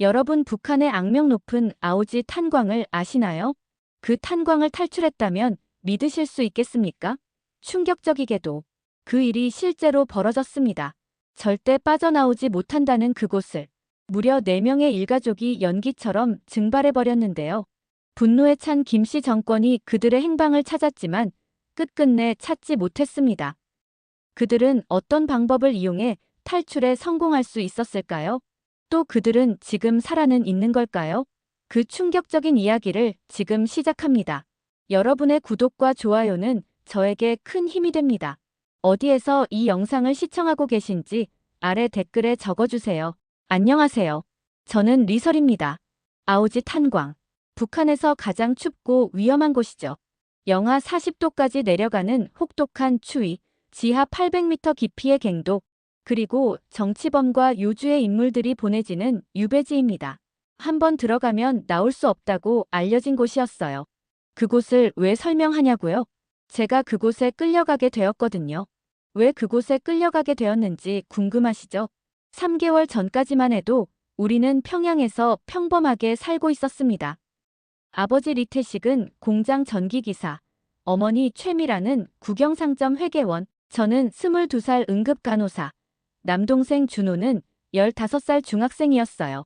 여러분 북한의 악명 높은 아오지 탄광을 아시나요? 그 탄광을 탈출했다면 믿으실 수 있겠습니까? 충격적이게도 그 일이 실제로 벌어졌습니다. 절대 빠져나오지 못한다는 그곳을 무려 4명의 일가족이 연기처럼 증발해버렸는데요. 분노에 찬 김씨 정권이 그들의 행방을 찾았지만 끝끝내 찾지 못했습니다. 그들은 어떤 방법을 이용해 탈출에 성공할 수 있었을까요? 또 그들은 지금 살아는 있는 걸까요? 그 충격적인 이야기를 지금 시작합니다. 여러분의 구독과 좋아요는 저에게 큰 힘이 됩니다. 어디에서 이 영상을 시청하고 계신지 아래 댓글에 적어주세요. 안녕하세요. 저는 리설입니다. 아오지 탄광. 북한에서 가장 춥고 위험한 곳이죠. 영하 40도까지 내려가는 혹독한 추위, 지하 800m 깊이의 갱도, 그리고 정치범과 요주의 인물들이 보내지는 유배지입니다. 한번 들어가면 나올 수 없다고 알려진 곳이었어요. 그곳을 왜 설명하냐고요? 제가 그곳에 끌려가게 되었거든요. 왜 그곳에 끌려가게 되었는지 궁금하시죠? 3개월 전까지만 해도 우리는 평양에서 평범하게 살고 있었습니다. 아버지 리태식은 공장 전기기사, 어머니 최미라는 국영상점 회계원, 저는 22살 응급간호사, 남동생 준호는 15살 중학생이었어요.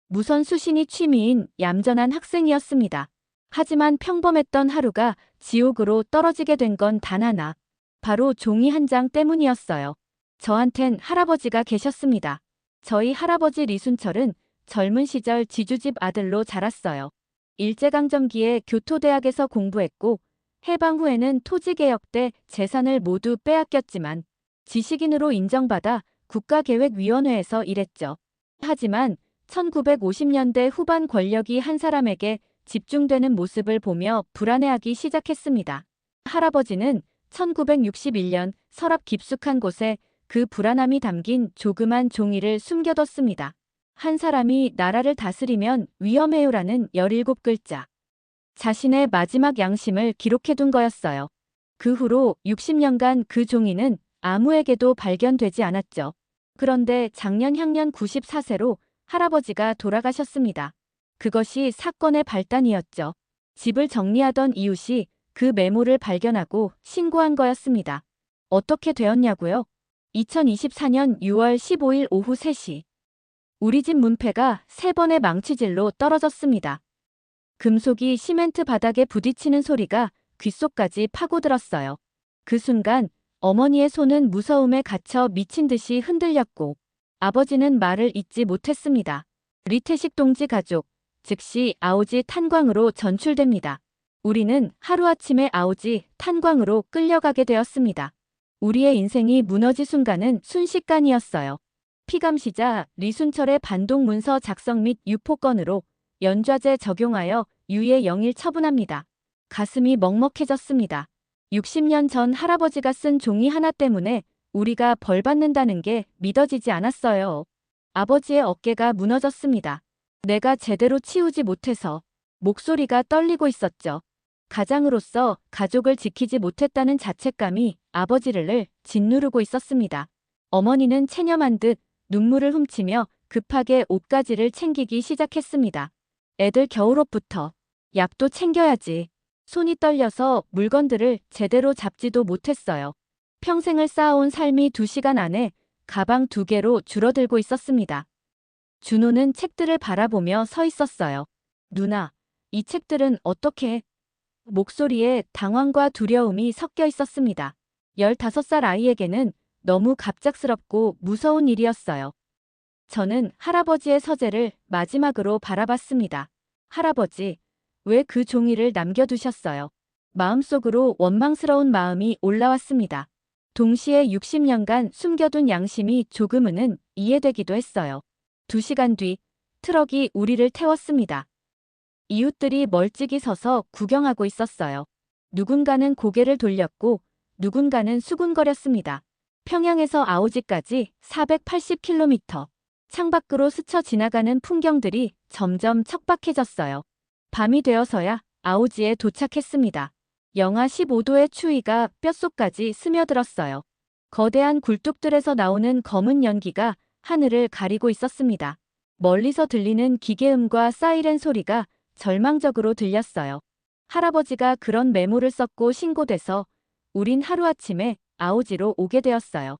무선 수신이 취미인 얌전한 학생이었습니다. 하지만 평범했던 하루가 지옥으로 떨어지게 된 건 단 하나. 바로 종이 한 장 때문이었어요. 저한텐 할아버지가 계셨습니다. 저희 할아버지 리순철은 젊은 시절 지주집 아들로 자랐어요. 일제강점기에 교토대학에서 공부했고 해방 후에는 토지개혁 때 재산을 모두 빼앗겼지만 지식인으로 인정받아 국가계획위원회에서 일했죠. 하지만 1950년대 후반 권력이 한 사람에게 집중되는 모습을 보며 불안해하기 시작했습니다. 할아버지는 1961년 서랍 깊숙한 곳에 그 불안함이 담긴 조그만 종이를 숨겨뒀습니다. 한 사람이 나라를 다스리면 위험해요라는 17글자. 자신의 마지막 양심을 기록해둔 거였어요. 그 후로 60년간 그 종이는 아무에게도 발견되지 않았죠. 그런데 작년 향년 94세로 할아버지가 돌아가셨습니다. 그것이 사건의 발단이었죠. 집을 정리하던 이웃이 그 메모를 발견하고 신고한 거였습니다. 어떻게 되었냐고요? 2024년 6월 15일 오후 3시. 우리 집 문패가 3번의 망치질로 떨어졌습니다. 금속이 시멘트 바닥에 부딪히는 소리가 귓속까지 파고들었어요. 그 순간 어머니의 손은 무서움에 갇혀 미친 듯이 흔들렸고 아버지는 말을 잇지 못했습니다. 리태식 동지 가족, 즉시 아오지 탄광으로 전출됩니다. 우리는 하루아침에 아오지 탄광으로 끌려가게 되었습니다. 우리의 인생이 무너질 순간은 순식간이었어요. 피감시자 리순철의 반동 문서 작성 및 유포건으로 연좌제 적용하여 유예 0일 처분합니다. 가슴이 먹먹해졌습니다. 60년 전 할아버지가 쓴 종이 하나 때문에 우리가 벌 받는다는 게 믿어지지 않았어요. 아버지의 어깨가 무너졌습니다. 내가 제대로 치우지 못해서 목소리가 떨리고 있었죠. 가장으로서 가족을 지키지 못했다는 자책감이 아버지를 짓누르고 있었습니다. 어머니는 체념한 듯 눈물을 훔치며 급하게 옷가지를 챙기기 시작했습니다. 애들 겨울옷부터 약도 챙겨야지. 손이 떨려서 물건들을 제대로 잡지도 못했어요. 평생을 쌓아온 삶이 2시간 안에 가방 2개로 줄어들고 있었습니다. 준호는 책들을 바라보며 서 있었어요. 누나, 이 책들은 어떻게? 목소리에 당황과 두려움이 섞여 있었습니다. 15살 아이에게는 너무 갑작스럽고 무서운 일이었어요. 저는 할아버지의 서재를 마지막으로 바라봤습니다. 할아버지, 왜 그 종이를 남겨두셨어요? 마음속으로 원망스러운 마음이 올라왔습니다. 동시에 60년간 숨겨둔 양심이 조금은 이해되기도 했어요. 2시간 뒤, 트럭이 우리를 태웠습니다. 이웃들이 멀찍이 서서 구경하고 있었어요. 누군가는 고개를 돌렸고 누군가는 수군거렸습니다. 평양에서 아오지까지 480km. 창밖으로 스쳐 지나가는 풍경들이 점점 척박해졌어요. 밤이 되어서야 아오지에 도착했습니다. 영하 15도의 추위가 뼛속까지 스며들었어요. 거대한 굴뚝들에서 나오는 검은 연기가 하늘을 가리고 있었습니다. 멀리서 들리는 기계음과 사이렌 소리가 절망적으로 들렸어요. 할아버지가 그런 메모를 썼고 신고돼서 우린 하루아침에 아오지로 오게 되었어요.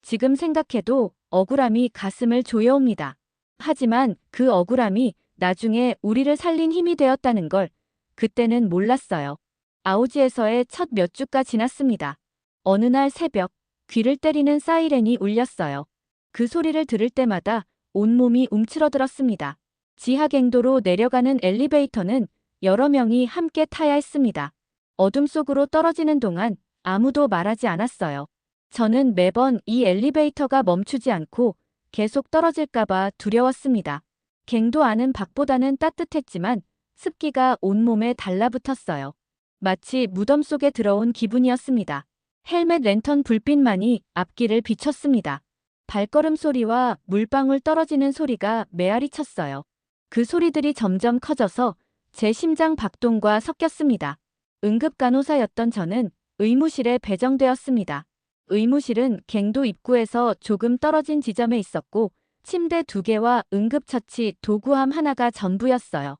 지금 생각해도 억울함이 가슴을 조여옵니다. 하지만 그 억울함이 나중에 우리를 살린 힘이 되었다는 걸 그때는 몰랐어요. 아오지에서의 첫 몇 주가 지났습니다. 어느 날 새벽, 귀를 때리는 사이렌이 울렸어요. 그 소리를 들을 때마다 온몸이 움츠러들었습니다. 지하 갱도로 내려가는 엘리베이터는 여러 명이 함께 타야 했습니다. 어둠 속으로 떨어지는 동안 아무도 말하지 않았어요. 저는 매번 이 엘리베이터가 멈추지 않고 계속 떨어질까봐 두려웠습니다. 갱도 안은 밖보다는 따뜻했지만 습기가 온몸에 달라붙었어요. 마치 무덤 속에 들어온 기분이었습니다. 헬멧 랜턴 불빛만이 앞길을 비췄습니다. 발걸음 소리와 물방울 떨어지는 소리가 메아리 쳤어요. 그 소리들이 점점 커져서 제 심장 박동과 섞였습니다. 응급간호사였던 저는 의무실에 배정되었습니다. 의무실은 갱도 입구에서 조금 떨어진 지점에 있었고 침대 2개와 응급처치 도구함 하나가 전부였어요.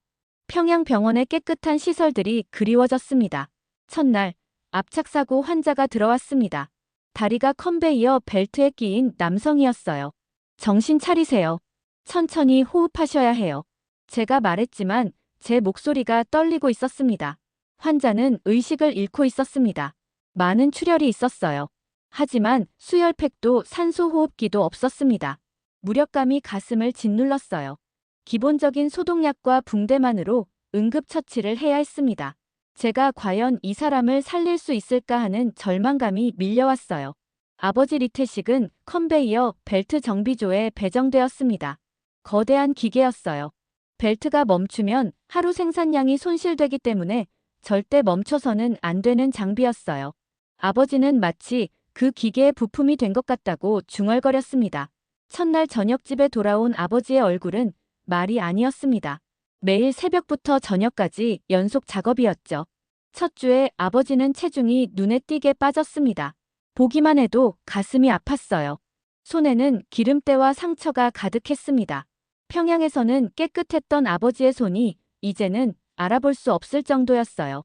평양병원의 깨끗한 시설들이 그리워졌습니다. 첫날, 압착사고 환자가 들어왔습니다. 다리가 컨베이어 벨트에 끼인 남성이었어요. 정신 차리세요. 천천히 호흡하셔야 해요. 제가 말했지만 제 목소리가 떨리고 있었습니다. 환자는 의식을 잃고 있었습니다. 많은 출혈이 있었어요. 하지만 수혈팩도 산소호흡기도 없었습니다. 무력감이 가슴을 짓눌렀어요. 기본적인 소독약과 붕대만으로 응급처치를 해야 했습니다. 제가 과연 이 사람을 살릴 수 있을까 하는 절망감이 밀려왔어요. 아버지 리태식은 컨베이어 벨트 정비조에 배정되었습니다. 거대한 기계였어요. 벨트가 멈추면 하루 생산량이 손실되기 때문에 절대 멈춰서는 안 되는 장비였어요. 아버지는 마치 그 기계의 부품이 된 것 같다고 중얼거렸습니다. 첫날 저녁집에 돌아온 아버지의 얼굴은 말이 아니었습니다. 매일 새벽부터 저녁까지 연속 작업이었죠. 첫 주에 아버지는 체중이 눈에 띄게 빠졌습니다. 보기만 해도 가슴이 아팠어요. 손에는 기름때와 상처가 가득했습니다. 평양에서는 깨끗했던 아버지의 손이 이제는 알아볼 수 없을 정도였어요.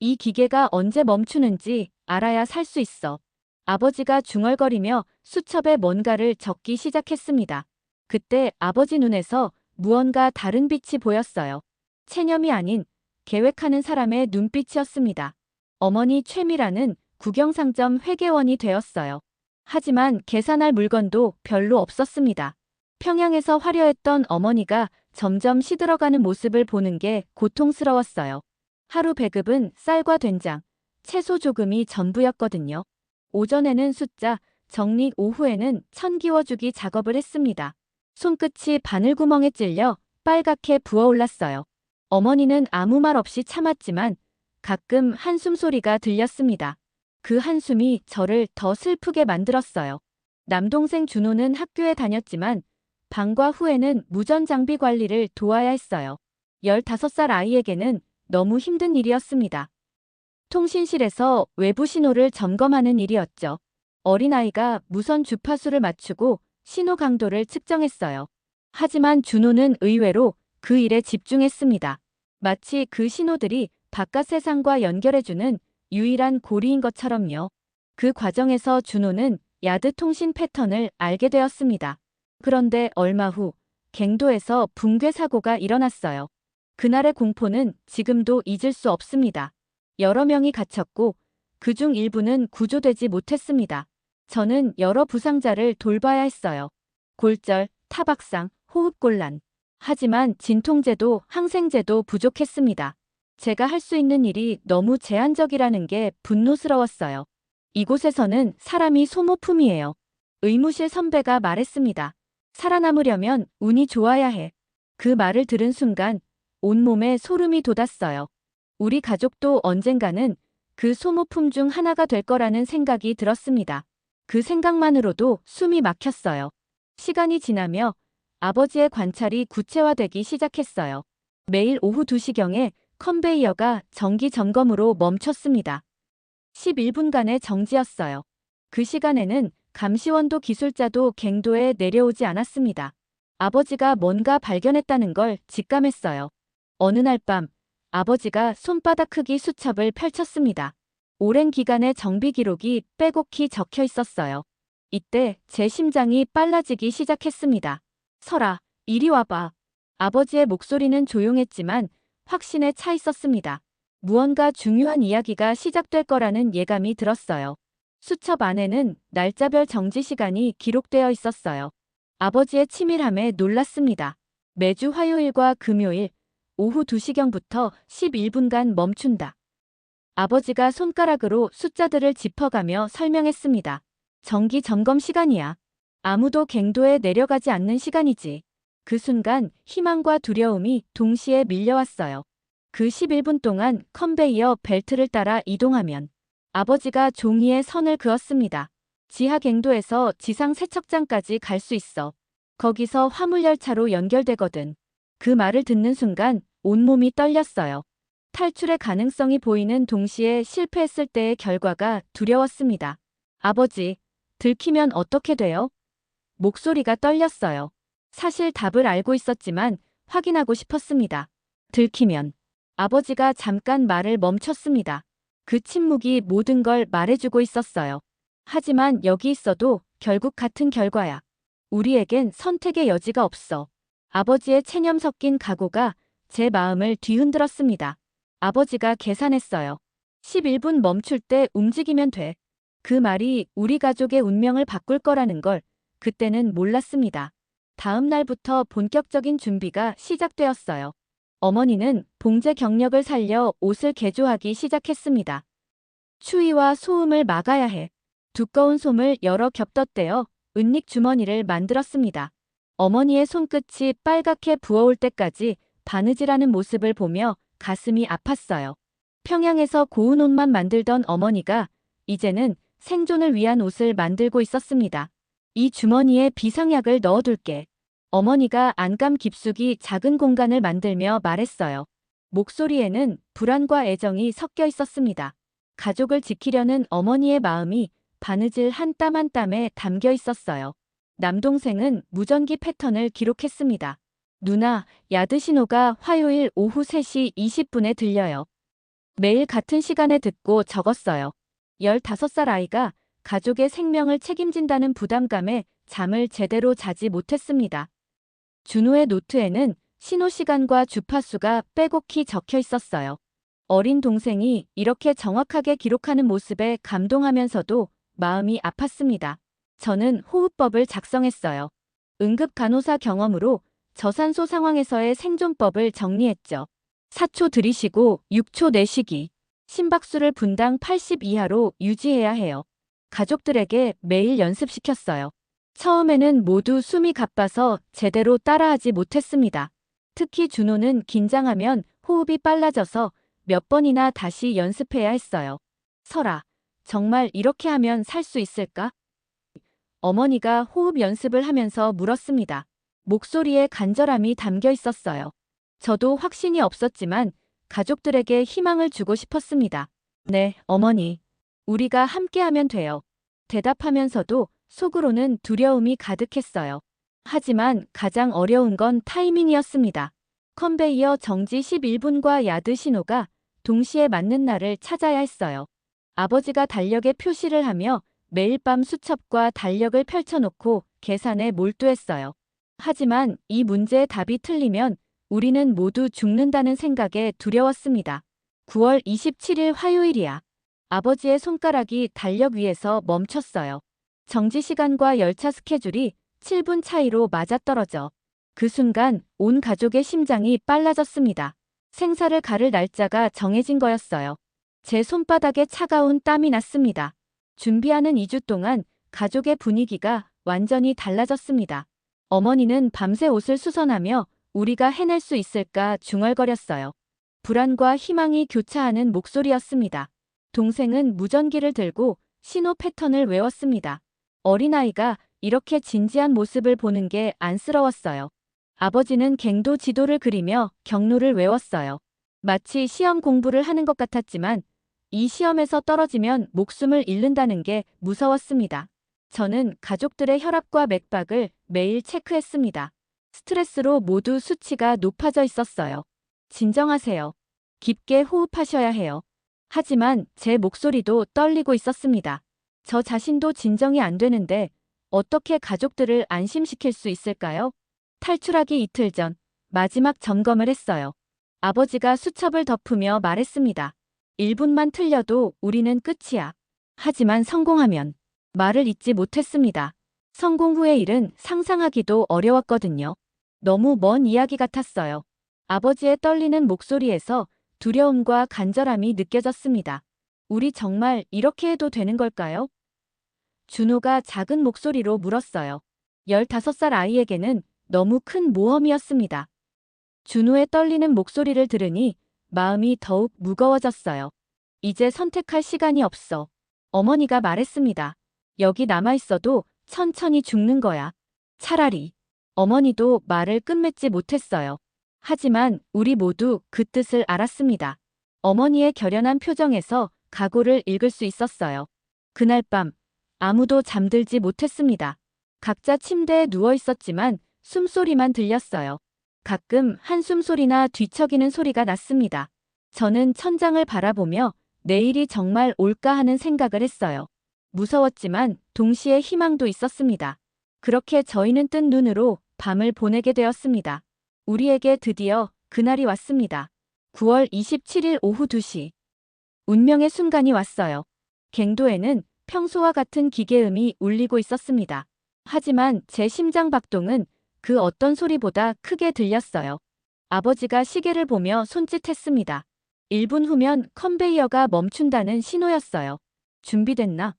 이 기계가 언제 멈추는지 알아야 살 수 있어. 아버지가 중얼거리며 수첩에 뭔가를 적기 시작했습니다. 그때 아버지 눈에서 무언가 다른 빛이 보였어요. 체념이 아닌 계획하는 사람의 눈빛이었습니다. 어머니 최미라는 국영상점 회계원이 되었어요. 하지만 계산할 물건도 별로 없었습니다. 평양에서 화려했던 어머니가 점점 시들어가는 모습을 보는 게 고통스러웠어요. 하루 배급은 쌀과 된장, 채소 조금이 전부였거든요. 오전에는 숫자, 정리, 오후에는 천 기워주기 작업을 했습니다. 손끝이 바늘구멍에 찔려 빨갛게 부어올랐어요. 어머니는 아무 말 없이 참았지만 가끔 한숨 소리가 들렸습니다. 그 한숨이 저를 더 슬프게 만들었어요. 남동생 준호는 학교에 다녔지만 방과 후에는 무전장비 관리를 도와야 했어요. 15살 아이에게는 너무 힘든 일이었습니다. 통신실에서 외부 신호를 점검하는 일이었죠. 어린아이가 무선 주파수를 맞추고 신호 강도를 측정했어요. 하지만 준호는 의외로 그 일에 집중했습니다. 마치 그 신호들이 바깥 세상과 연결해주는 유일한 고리인 것처럼요. 그 과정에서 준호는 야드 통신 패턴을 알게 되었습니다. 그런데 얼마 후 갱도에서 붕괴 사고가 일어났어요. 그날의 공포는 지금도 잊을 수 없습니다. 여러 명이 갇혔고 그중 일부는 구조되지 못했습니다. 저는 여러 부상자를 돌봐야 했어요. 골절, 타박상, 호흡곤란. 하지만 진통제도 항생제도 부족했습니다. 제가 할 수 있는 일이 너무 제한적이라는 게 분노스러웠어요. 이곳에서는 사람이 소모품이에요. 의무실 선배가 말했습니다. 살아남으려면 운이 좋아야 해. 그 말을 들은 순간 온몸에 소름이 돋았어요. 우리 가족도 언젠가는 그 소모품 중 하나가 될 거라는 생각이 들었습니다. 그 생각만으로도 숨이 막혔어요. 시간이 지나며 아버지의 관찰이 구체화되기 시작했어요. 매일 오후 2시경에 컨베이어가 정기 점검으로 멈췄습니다. 11분간의 정지였어요. 그 시간에는 감시원도 기술자도 갱도에 내려오지 않았습니다. 아버지가 뭔가 발견했다는 걸 직감했어요. 어느 날 밤, 아버지가 손바닥 크기 수첩을 펼쳤습니다. 오랜 기간의 정비 기록이 빼곡히 적혀 있었어요. 이때 제 심장이 빨라지기 시작했습니다. 설아, 이리 와봐. 아버지의 목소리는 조용했지만 확신에 차 있었습니다. 무언가 중요한 이야기가 시작될 거라는 예감이 들었어요. 수첩 안에는 날짜별 정지 시간이 기록되어 있었어요. 아버지의 치밀함에 놀랐습니다. 매주 화요일과 금요일 오후 2시경부터 11분간 멈춘다. 아버지가 손가락으로 숫자들을 짚어가며 설명했습니다. 정기 점검 시간이야. 아무도 갱도에 내려가지 않는 시간이지. 그 순간 희망과 두려움이 동시에 밀려왔어요. 그 11분 동안 컨베이어 벨트를 따라 이동하면 아버지가 종이에 선을 그었습니다. 지하 갱도에서 지상 세척장까지 갈 수 있어. 거기서 화물열차로 연결되거든. 그 말을 듣는 순간 온몸이 떨렸어요. 탈출의 가능성이 보이는 동시에 실패했을 때의 결과가 두려웠습니다. 아버지, 들키면 어떻게 돼요? 목소리가 떨렸어요. 사실 답을 알고 있었지만 확인하고 싶었습니다. 들키면. 아버지가 잠깐 말을 멈췄습니다. 그 침묵이 모든 걸 말해주고 있었어요. 하지만 여기 있어도 결국 같은 결과야. 우리에겐 선택의 여지가 없어. 아버지의 체념 섞인 각오가 제 마음을 뒤흔들었습니다. 아버지가 계산했어요. 11분 멈출 때 움직이면 돼. 그 말이 우리 가족의 운명을 바꿀 거라는 걸 그때는 몰랐습니다. 다음 날부터 본격적인 준비가 시작되었어요. 어머니는 봉제 경력을 살려 옷을 개조하기 시작했습니다. 추위와 소음을 막아야 해. 두꺼운 솜을 여러 겹 덧대어 은닉 주머니를 만들었습니다. 어머니의 손끝이 빨갛게 부어올 때까지 바느질하는 모습을 보며 가슴이 아팠어요. 평양에서 고운 옷만 만들던 어머니가 이제는 생존을 위한 옷을 만들고 있었습니다. 이 주머니에 비상약을 넣어둘게. 어머니가 안감 깊숙이 작은 공간을 만들며 말했어요. 목소리에는 불안과 애정이 섞여 있었습니다. 가족을 지키려는 어머니의 마음이 바느질 한 땀 한 땀에 담겨 있었어요. 남동생은 무전기 패턴을 기록했습니다. 누나, 야드 신호가 화요일 오후 3시 20분에 들려요. 매일 같은 시간에 듣고 적었어요. 15살 아이가 가족의 생명을 책임진다는 부담감에 잠을 제대로 자지 못했습니다. 준호의 노트에는 신호 시간과 주파수가 빼곡히 적혀 있었어요. 어린 동생이 이렇게 정확하게 기록하는 모습에 감동하면서도 마음이 아팠습니다. 저는 호흡법을 작성했어요. 응급 간호사 경험으로 저산소 상황에서의 생존법을 정리했죠. 4초 들이쉬고 6초 내쉬기. 심박수를 분당 80 이하로 유지해야 해요. 가족들에게 매일 연습시켰어요. 처음에는 모두 숨이 가빠서 제대로 따라하지 못했습니다. 특히 준호는 긴장하면 호흡이 빨라져서 몇 번이나 다시 연습해야 했어요. 설아, 정말 이렇게 하면 살 수 있을까? 어머니가 호흡 연습을 하면서 물었습니다. 목소리에 간절함이 담겨 있었어요. 저도 확신이 없었지만 가족들에게 희망을 주고 싶었습니다. 네, 어머니. 우리가 함께하면 돼요. 대답하면서도 속으로는 두려움이 가득했어요. 하지만 가장 어려운 건 타이밍이었습니다. 컨베이어 정지 11분과 야드 신호가 동시에 맞는 날을 찾아야 했어요. 아버지가 달력에 표시를 하며 매일 밤 수첩과 달력을 펼쳐놓고 계산에 몰두했어요. 하지만 이 문제의 답이 틀리면 우리는 모두 죽는다는 생각에 두려웠습니다. 9월 27일 화요일이야. 아버지의 손가락이 달력 위에서 멈췄어요. 정지 시간과 열차 스케줄이 7분 차이로 맞아떨어져 그 순간 온 가족의 심장이 빨라졌습니다. 생사를 가를 날짜가 정해진 거였어요. 제 손바닥에 차가운 땀이 났습니다. 준비하는 2주 동안 가족의 분위기가 완전히 달라졌습니다. 어머니는 밤새 옷을 수선하며 우리가 해낼 수 있을까 중얼거렸어요. 불안과 희망이 교차하는 목소리였습니다. 동생은 무전기를 들고 신호 패턴을 외웠습니다. 어린아이가 이렇게 진지한 모습을 보는 게 안쓰러웠어요. 아버지는 갱도 지도를 그리며 경로를 외웠어요. 마치 시험 공부를 하는 것 같았지만 이 시험에서 떨어지면 목숨을 잃는다는 게 무서웠습니다. 저는 가족들의 혈압과 맥박을 매일 체크했습니다. 스트레스로 모두 수치가 높아져 있었어요. 진정하세요. 깊게 호흡하셔야 해요. 하지만 제 목소리도 떨리고 있었습니다. 저 자신도 진정이 안 되는데 어떻게 가족들을 안심시킬 수 있을까요? 탈출하기 이틀 전 마지막 점검을 했어요. 아버지가 수첩을 덮으며 말했습니다. 1분만 틀려도 우리는 끝이야. 하지만 성공하면 말을 잊지 못했습니다. 성공 후의 일은 상상하기도 어려웠거든요. 너무 먼 이야기 같았어요. 아버지의 떨리는 목소리에서 두려움과 간절함이 느껴졌습니다. 우리 정말 이렇게 해도 되는 걸까요? 준호가 작은 목소리로 물었어요. 15살 아이에게는 너무 큰 모험이었습니다. 준호의 떨리는 목소리를 들으니 마음이 더욱 무거워졌어요. 이제 선택할 시간이 없어. 어머니가 말했습니다. 여기 남아있어도 천천히 죽는 거야. 차라리. 어머니도 말을 끝맺지 못했어요. 하지만 우리 모두 그 뜻을 알았습니다. 어머니의 결연한 표정에서 각오를 읽을 수 있었어요. 그날 밤 아무도 잠들지 못했습니다. 각자 침대에 누워 있었지만 숨소리만 들렸어요. 가끔 한숨 소리나 뒤척이는 소리가 났습니다. 저는 천장을 바라보며 내일이 정말 올까 하는 생각을 했어요. 무서웠지만 동시에 희망도 있었습니다. 그렇게 저희는 뜬 눈으로 밤을 보내게 되었습니다. 우리에게 드디어 그날이 왔습니다. 9월 27일 오후 2시. 운명의 순간이 왔어요. 갱도에는 평소와 같은 기계음이 울리고 있었습니다. 하지만 제 심장 박동은 그 어떤 소리보다 크게 들렸어요. 아버지가 시계를 보며 손짓했습니다. 1분 후면 컨베이어가 멈춘다는 신호였어요. 준비됐나?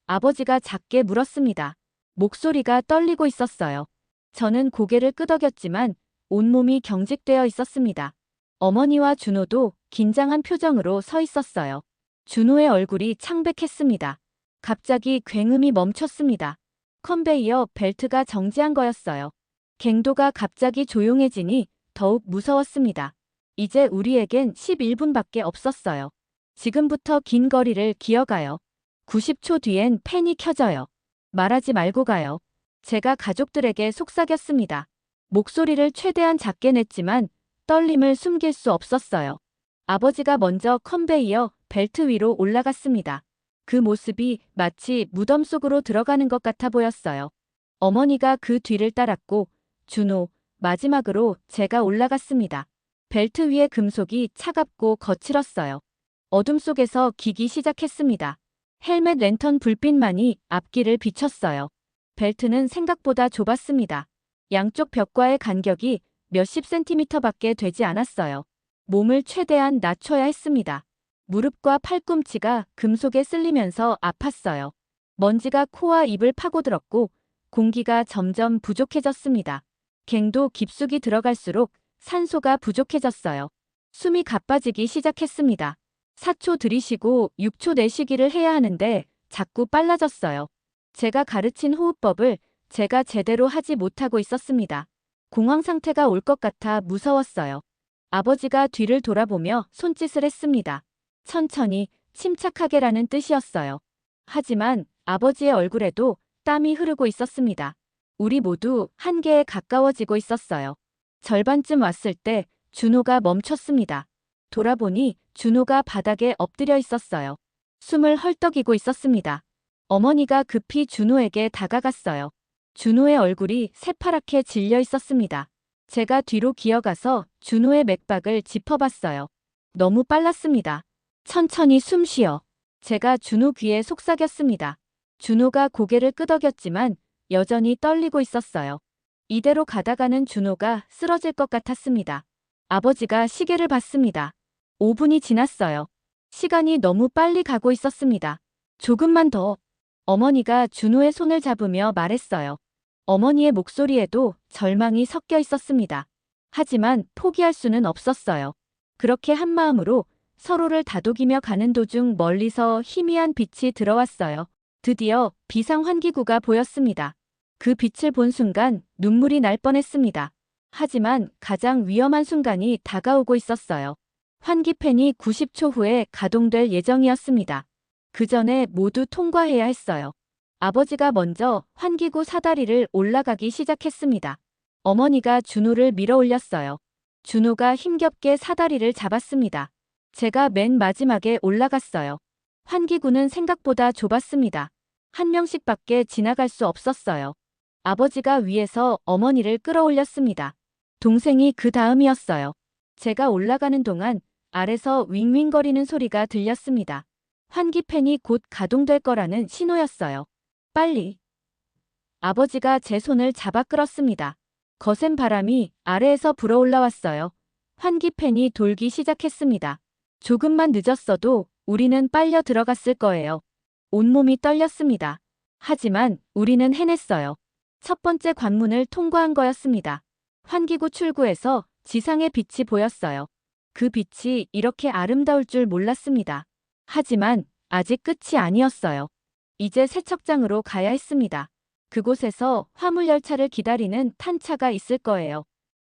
아버지가 작게 물었습니다. 목소리가 떨리고 있었어요. 저는 고개를 끄덕였지만 온몸이 경직되어 있었습니다. 어머니와 준호도 긴장한 표정으로 서 있었어요. 준호의 얼굴이 창백했습니다. 갑자기 굉음이 멈췄습니다. 컨베이어 벨트가 정지한 거였어요. 갱도가 갑자기 조용해지니 더욱 무서웠습니다. 이제 우리에겐 11분밖에 없었어요. 지금부터 긴 거리를 기어가요. 90초 뒤엔 팬이 켜져요. 말하지 말고 가요. 제가 가족들에게 속삭였습니다. 목소리를 최대한 작게 냈지만 떨림을 숨길 수 없었어요. 아버지가 먼저 컨베이어 벨트 위로 올라갔습니다. 그 모습이 마치 무덤 속으로 들어가는 것 같아 보였어요. 어머니가 그 뒤를 따랐고 준호, 마지막으로 제가 올라갔습니다. 벨트 위의 금속이 차갑고 거칠었어요. 어둠 속에서 기기 시작했습니다. 헬멧 랜턴 불빛만이 앞길을 비췄어요. 벨트는 생각보다 좁았습니다. 양쪽 벽과의 간격이 몇십 센티미터밖에 되지 않았어요. 몸을 최대한 낮춰야 했습니다. 무릎과 팔꿈치가 금속에 쓸리면서 아팠어요. 먼지가 코와 입을 파고들었고 공기가 점점 부족해졌습니다. 갱도 깊숙이 들어갈수록 산소가 부족해졌어요. 숨이 가빠지기 시작했습니다. 4초 들이쉬고 6초 내쉬기를 해야 하는데 자꾸 빨라졌어요. 제가 가르친 호흡법을 제가 제대로 하지 못하고 있었습니다. 공황 상태가 올 것 같아 무서웠어요. 아버지가 뒤를 돌아보며 손짓을 했습니다. 천천히, 침착하게라는 뜻이었어요. 하지만 아버지의 얼굴에도 땀이 흐르고 있었습니다. 우리 모두 한계에 가까워지고 있었어요. 절반쯤 왔을 때 준호가 멈췄습니다. 돌아보니 준호가 바닥에 엎드려 있었어요. 숨을 헐떡이고 있었습니다. 어머니가 급히 준호에게 다가갔어요. 준호의 얼굴이 새파랗게 질려 있었습니다. 제가 뒤로 기어가서 준호의 맥박을 짚어봤어요. 너무 빨랐습니다. 천천히 숨 쉬어. 제가 준호 귀에 속삭였습니다. 준호가 고개를 끄덕였지만 여전히 떨리고 있었어요. 이대로 가다가는 준호가 쓰러질 것 같았습니다. 아버지가 시계를 봤습니다. 5분이 지났어요. 시간이 너무 빨리 가고 있었습니다. 조금만 더. 어머니가 준호의 손을 잡으며 말했어요. 어머니의 목소리에도 절망이 섞여 있었습니다. 하지만 포기할 수는 없었어요. 그렇게 한마음으로 서로를 다독이며 가는 도중 멀리서 희미한 빛이 들어왔어요. 드디어 비상 환기구가 보였습니다. 그 빛을 본 순간 눈물이 날 뻔했습니다. 하지만 가장 위험한 순간이 다가오고 있었어요. 환기팬이 90초 후에 가동될 예정이었습니다. 그 전에 모두 통과해야 했어요. 아버지가 먼저 환기구 사다리를 올라가기 시작했습니다. 어머니가 준호를 밀어 올렸어요. 준호가 힘겹게 사다리를 잡았습니다. 제가 맨 마지막에 올라갔어요. 환기구는 생각보다 좁았습니다. 한 명씩밖에 지나갈 수 없었어요. 아버지가 위에서 어머니를 끌어올렸습니다. 동생이 그 다음이었어요. 제가 올라가는 동안 아래서 윙윙거리는 소리가 들렸습니다. 환기팬이 곧 가동될 거라는 신호였어요. 빨리. 아버지가 제 손을 잡아 끌었습니다. 거센 바람이 아래에서 불어올라왔어요. 환기팬이 돌기 시작했습니다. 조금만 늦었어도 우리는 빨려 들어갔을 거예요. 온몸이 떨렸습니다. 하지만 우리는 해냈어요. 첫 번째 관문을 통과한 거였습니다. 환기구 출구에서 지상의 빛이 보였어요. 그 빛이 이렇게 아름다울 줄 몰랐습니다. 하지만 아직 끝이 아니었어요. 이제 세척장으로 가야 했습니다. 그곳에서 화물열차를 기다리는 탄차가 있을 거예요.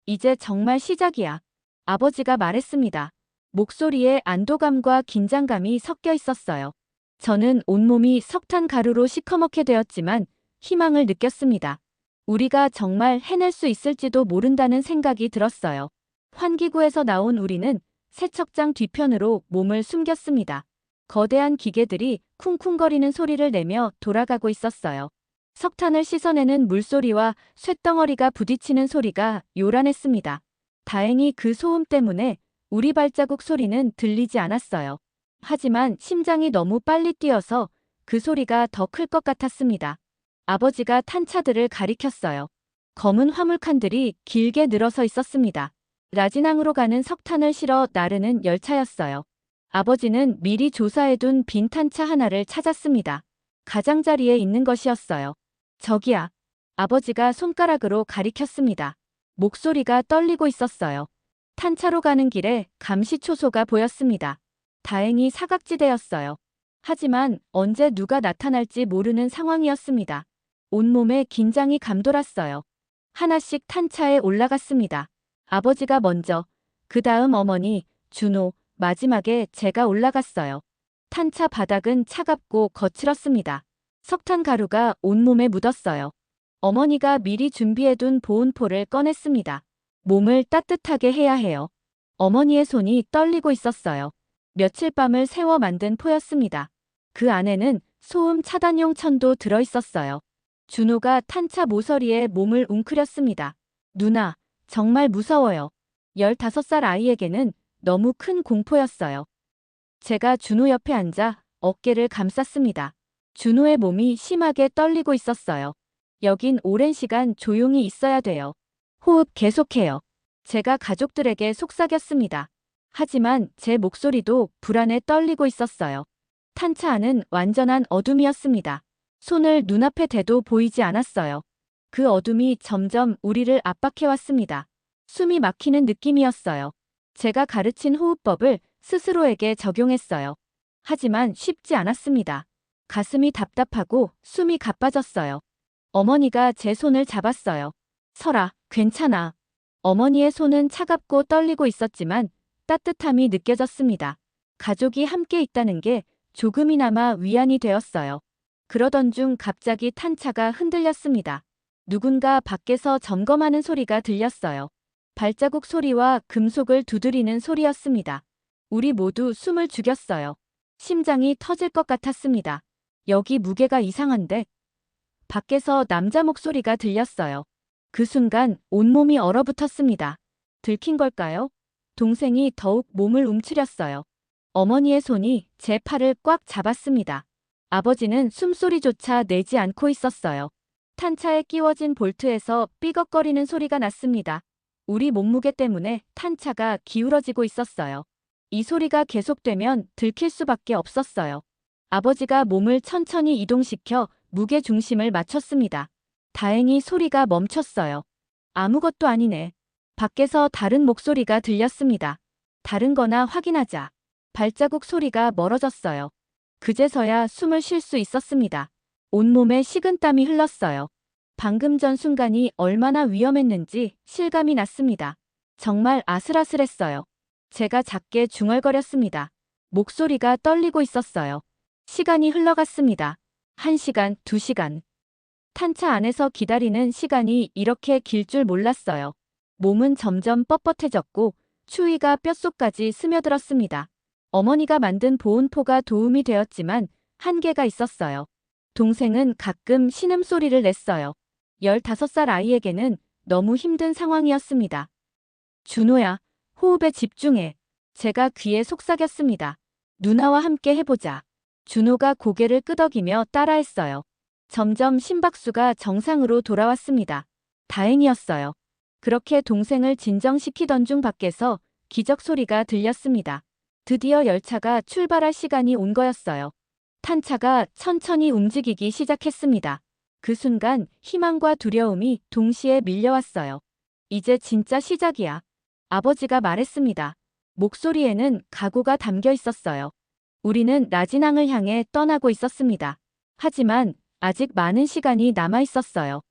이제 정말 시작이야. 아버지가 말했습니다. 목소리에 안도감과 긴장감이 섞여 있었어요. 저는 온몸이 석탄 가루로 시커멓게 되었지만 희망을 느꼈습니다. 우리가 정말 해낼 수 있을지도 모른다는 생각이 들었어요. 환기구에서 나온 우리는 세척장 뒤편으로 몸을 숨겼습니다. 거대한 기계들이 쿵쿵거리는 소리를 내며 돌아가고 있었어요. 석탄을 씻어내는 물소리와 쇳덩어리가 부딪히는 소리가 요란했습니다. 다행히 그 소음 때문에 우리 발자국 소리는 들리지 않았어요. 하지만 심장이 너무 빨리 뛰어서 그 소리가 더 클 것 같았습니다. 아버지가 탄차들을 가리켰어요. 검은 화물칸들이 길게 늘어서 있었습니다. 라진항으로 가는 석탄을 실어 나르는 열차였어요. 아버지는 미리 조사해둔 빈 탄차 하나를 찾았습니다. 가장자리에 있는 것이었어요. 저기야. 아버지가 손가락으로 가리켰습니다. 목소리가 떨리고 있었어요. 탄차로 가는 길에 감시초소가 보였습니다. 다행히 사각지대였어요. 하지만 언제 누가 나타날지 모르는 상황이었습니다. 온몸에 긴장이 감돌았어요. 하나씩 탄차에 올라갔습니다. 아버지가 먼저, 그 다음 어머니, 준호, 마지막에 제가 올라갔어요. 탄차 바닥은 차갑고 거칠었습니다. 석탄 가루가 온몸에 묻었어요. 어머니가 미리 준비해둔 보온포를 꺼냈습니다. 몸을 따뜻하게 해야 해요. 어머니의 손이 떨리고 있었어요. 며칠 밤을 새워 만든 포였습니다. 그 안에는 소음 차단용 천도 들어있었어요. 준호가 탄차 모서리에 몸을 웅크렸습니다. 누나, 정말 무서워요. 15살 아이에게는 너무 큰 공포였어요. 제가 준호 옆에 앉아 어깨를 감쌌습니다. 준호의 몸이 심하게 떨리고 있었어요. 여긴 오랜 시간 조용히 있어야 돼요. 호흡 계속해요. 제가 가족들에게 속삭였습니다. 하지만 제 목소리도 불안에 떨리고 있었어요. 탄차 안은 완전한 어둠이었습니다. 손을 눈앞에 대도 보이지 않았어요. 그 어둠이 점점 우리를 압박해왔습니다. 숨이 막히는 느낌이었어요. 제가 가르친 호흡법을 스스로에게 적용했어요. 하지만 쉽지 않았습니다. 가슴이 답답하고 숨이 가빠졌어요. 어머니가 제 손을 잡았어요. 설아, 괜찮아. 어머니의 손은 차갑고 떨리고 있었지만 따뜻함이 느껴졌습니다. 가족이 함께 있다는 게 조금이나마 위안이 되었어요. 그러던 중 갑자기 탄차가 흔들렸습니다. 누군가 밖에서 점검하는 소리가 들렸어요. 발자국 소리와 금속을 두드리는 소리였습니다. 우리 모두 숨을 죽였어요. 심장이 터질 것 같았습니다. 여기 무게가 이상한데? 밖에서 남자 목소리가 들렸어요. 그 순간 온몸이 얼어붙었습니다. 들킨 걸까요? 동생이 더욱 몸을 움츠렸어요. 어머니의 손이 제 팔을 꽉 잡았습니다. 아버지는 숨소리조차 내지 않고 있었어요. 탄차에 끼워진 볼트에서 삐걱거리는 소리가 났습니다. 우리 몸무게 때문에 탄차가 기울어지고 있었어요. 이 소리가 계속되면 들킬 수밖에 없었어요. 아버지가 몸을 천천히 이동시켜 무게 중심을 맞췄습니다. 다행히 소리가 멈췄어요. 아무것도 아니네. 밖에서 다른 목소리가 들렸습니다. 다른 거나 확인하자. 발자국 소리가 멀어졌어요. 그제서야 숨을 쉴 수 있었습니다. 온몸에 식은땀이 흘렀어요. 방금 전 순간이 얼마나 위험했는지 실감이 났습니다. 정말 아슬아슬했어요. 제가 작게 중얼거렸습니다. 목소리가 떨리고 있었어요. 시간이 흘러갔습니다. 1시간, 2시간. 탄차 안에서 기다리는 시간이 이렇게 길 줄 몰랐어요. 몸은 점점 뻣뻣해졌고 추위가 뼛속까지 스며들었습니다. 어머니가 만든 보온포가 도움이 되었지만 한계가 있었어요. 동생은 가끔 신음소리를 냈어요. 15살 아이에게는 너무 힘든 상황이었습니다. 준호야, 호흡에 집중해. 제가 귀에 속삭였습니다. 누나와 함께 해보자. 준호가 고개를 끄덕이며 따라했어요. 점점 심박수가 정상으로 돌아왔습니다. 다행이었어요. 그렇게 동생을 진정시키던 중 밖에서 기적 소리가 들렸습니다. 드디어 열차가 출발할 시간이 온 거였어요. 탄차가 천천히 움직이기 시작했습니다. 그 순간 희망과 두려움이 동시에 밀려왔어요. 이제 진짜 시작이야. 아버지가 말했습니다. 목소리에는 각오가 담겨 있었어요. 우리는 라진항을 향해 떠나고 있었습니다. 하지만 아직 많은 시간이 남아 있었어요.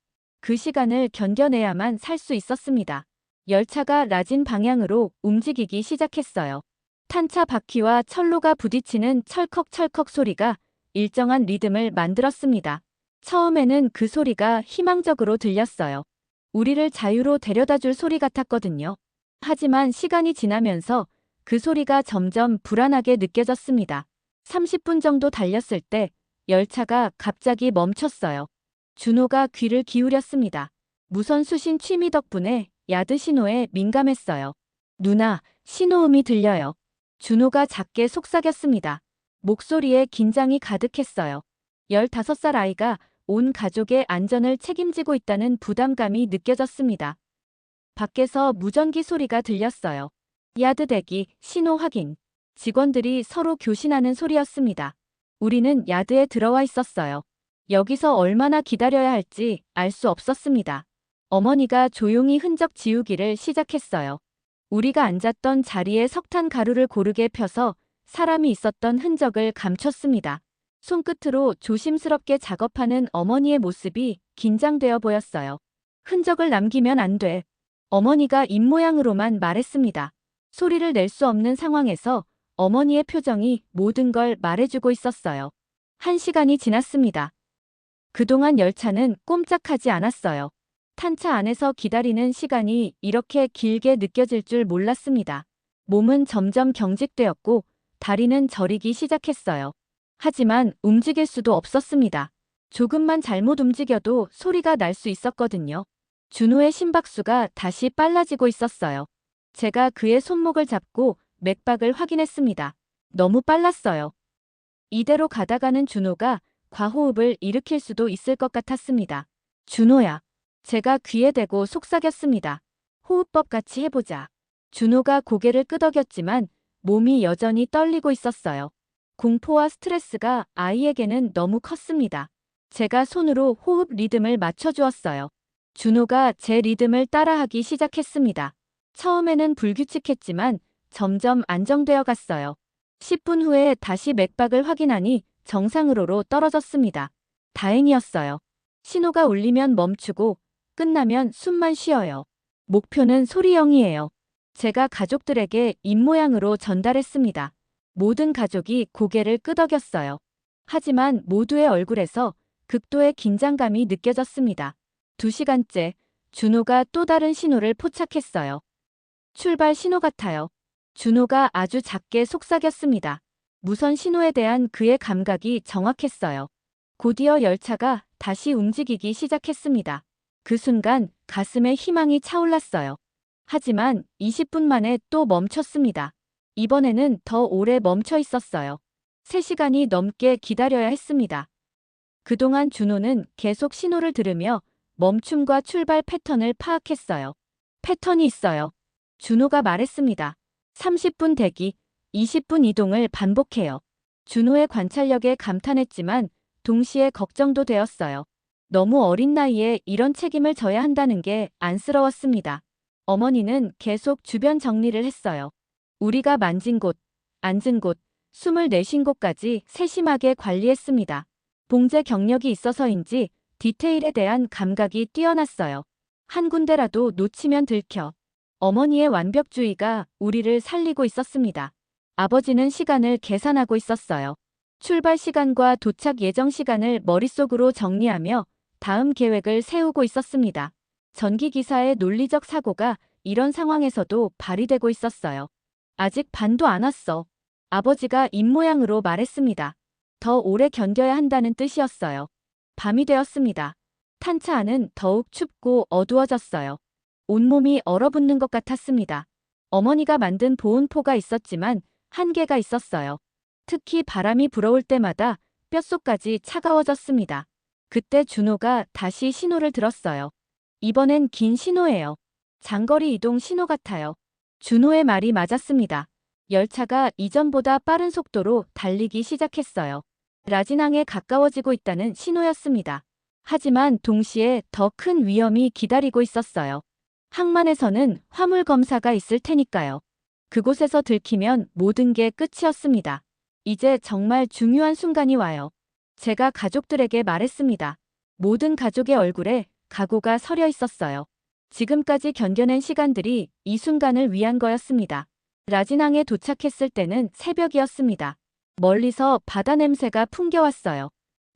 그 시간을 견뎌내야만 살 수 있었습니다. 열차가 라진 방향으로 움직이기 시작했어요. 탄차 바퀴와 철로가 부딪히는 철컥철컥 소리가 일정한 리듬을 만들었습니다. 처음에는 그 소리가 희망적으로 들렸어요. 우리를 자유로 데려다줄 소리 같았거든요. 하지만 시간이 지나면서 그 소리가 점점 불안하게 느껴졌습니다. 30분 정도 달렸을 때 열차가 갑자기 멈췄어요. 준호가 귀를 기울였습니다. 무선 수신 취미 덕분에 야드 신호에 민감했어요. 누나, 신호음이 들려요. 준호가 작게 속삭였습니다. 목소리에 긴장이 가득했어요. 15살 아이가 온 가족의 안전을 책임지고 있다는 부담감이 느껴졌습니다. 밖에서 무전기 소리가 들렸어요. 야드 대기, 신호 확인. 직원들이 서로 교신하는 소리였습니다. 우리는 야드에 들어와 있었어요. 여기서 얼마나 기다려야 할지 알 수 없었습니다. 어머니가 조용히 흔적 지우기를 시작했어요. 우리가 앉았던 자리에 석탄 가루를 고르게 펴서 사람이 있었던 흔적을 감췄습니다. 손끝으로 조심스럽게 작업하는 어머니의 모습이 긴장되어 보였어요. 흔적을 남기면 안 돼. 어머니가 입모양으로만 말했습니다. 소리를 낼 수 없는 상황에서 어머니의 표정이 모든 걸 말해주고 있었어요. 1시간이 지났습니다. 그동안 열차는 꼼짝하지 않았어요. 탄차 안에서 기다리는 시간이 이렇게 길게 느껴질 줄 몰랐습니다. 몸은 점점 경직되었고 다리는 저리기 시작했어요. 하지만 움직일 수도 없었습니다. 조금만 잘못 움직여도 소리가 날 수 있었거든요. 준호의 심박수가 다시 빨라지고 있었어요. 제가 그의 손목을 잡고 맥박을 확인했습니다. 너무 빨랐어요. 이대로 가다가는 준호가 과호흡을 일으킬 수도 있을 것 같았습니다. 준호야. 제가 귀에 대고 속삭였습니다. 호흡법 같이 해보자. 준호가 고개를 끄덕였지만 몸이 여전히 떨리고 있었어요. 공포와 스트레스가 아이에게는 너무 컸습니다. 제가 손으로 호흡 리듬을 맞춰주었어요. 준호가 제 리듬을 따라하기 시작했습니다. 처음에는 불규칙했지만 점점 안정되어 갔어요. 10분 후에 다시 맥박을 확인하니 정상으로로 떨어졌습니다. 다행이었어요. 신호가 울리면 멈추고 끝나면 숨만 쉬어요. 목표는 소리 0이에요. 제가 가족들에게 입모양으로 전달했습니다. 모든 가족이 고개를 끄덕였어요. 하지만 모두의 얼굴에서 극도의 긴장감이 느껴졌습니다. 2시간째 준호가 또 다른 신호를 포착했어요. 출발 신호 같아요. 준호가 아주 작게 속삭였습니다. 무선 신호에 대한 그의 감각이 정확했어요. 곧이어 열차가 다시 움직이기 시작했습니다. 그 순간 가슴에 희망이 차올랐어요. 하지만 20분 만에 또 멈췄습니다. 이번에는 더 오래 멈춰 있었어요. 3시간이 넘게 기다려야 했습니다. 그동안 준호는 계속 신호를 들으며 멈춤과 출발 패턴을 파악했어요. 패턴이 있어요. 준호가 말했습니다. 30분 대기, 20분 이동을 반복해요. 준호의 관찰력에 감탄했지만 동시에 걱정도 되었어요. 너무 어린 나이에 이런 책임을 져야 한다는 게 안쓰러웠습니다. 어머니는 계속 주변 정리를 했어요. 우리가 만진 곳, 앉은 곳, 숨을 내쉰 곳까지 세심하게 관리했습니다. 봉제 경력이 있어서인지 디테일에 대한 감각이 뛰어났어요. 한 군데라도 놓치면 들켜. 어머니의 완벽주의가 우리를 살리고 있었습니다. 아버지는 시간을 계산하고 있었어요. 출발 시간과 도착 예정 시간을 머릿속으로 정리하며 다음 계획을 세우고 있었습니다. 전기기사의 논리적 사고가 이런 상황에서도 발휘되고 있었어요. 아직 반도 안 왔어. 아버지가 입모양으로 말했습니다. 더 오래 견뎌야 한다는 뜻이었어요. 밤이 되었습니다. 탄차 안은 더욱 춥고 어두워졌어요. 온몸이 얼어붙는 것 같았습니다. 어머니가 만든 보온포가 있었지만 한계가 있었어요. 특히 바람이 불어올 때마다 뼛속까지 차가워졌습니다. 그때 준호가 다시 신호를 들었어요. 이번엔 긴 신호예요. 장거리 이동 신호 같아요. 준호의 말이 맞았습니다. 열차가 이전보다 빠른 속도로 달리기 시작했어요. 라진항에 가까워지고 있다는 신호였습니다. 하지만 동시에 더 큰 위험이 기다리고 있었어요. 항만에서는 화물 검사가 있을 테니까요. 그곳에서 들키면 모든 게 끝이었습니다. 이제 정말 중요한 순간이 와요. 제가 가족들에게 말했습니다. 모든 가족의 얼굴에 각오가 서려 있었어요. 지금까지 견뎌낸 시간들이 이 순간을 위한 거였습니다. 라진항에 도착했을 때는 새벽이었습니다. 멀리서 바다 냄새가 풍겨왔어요.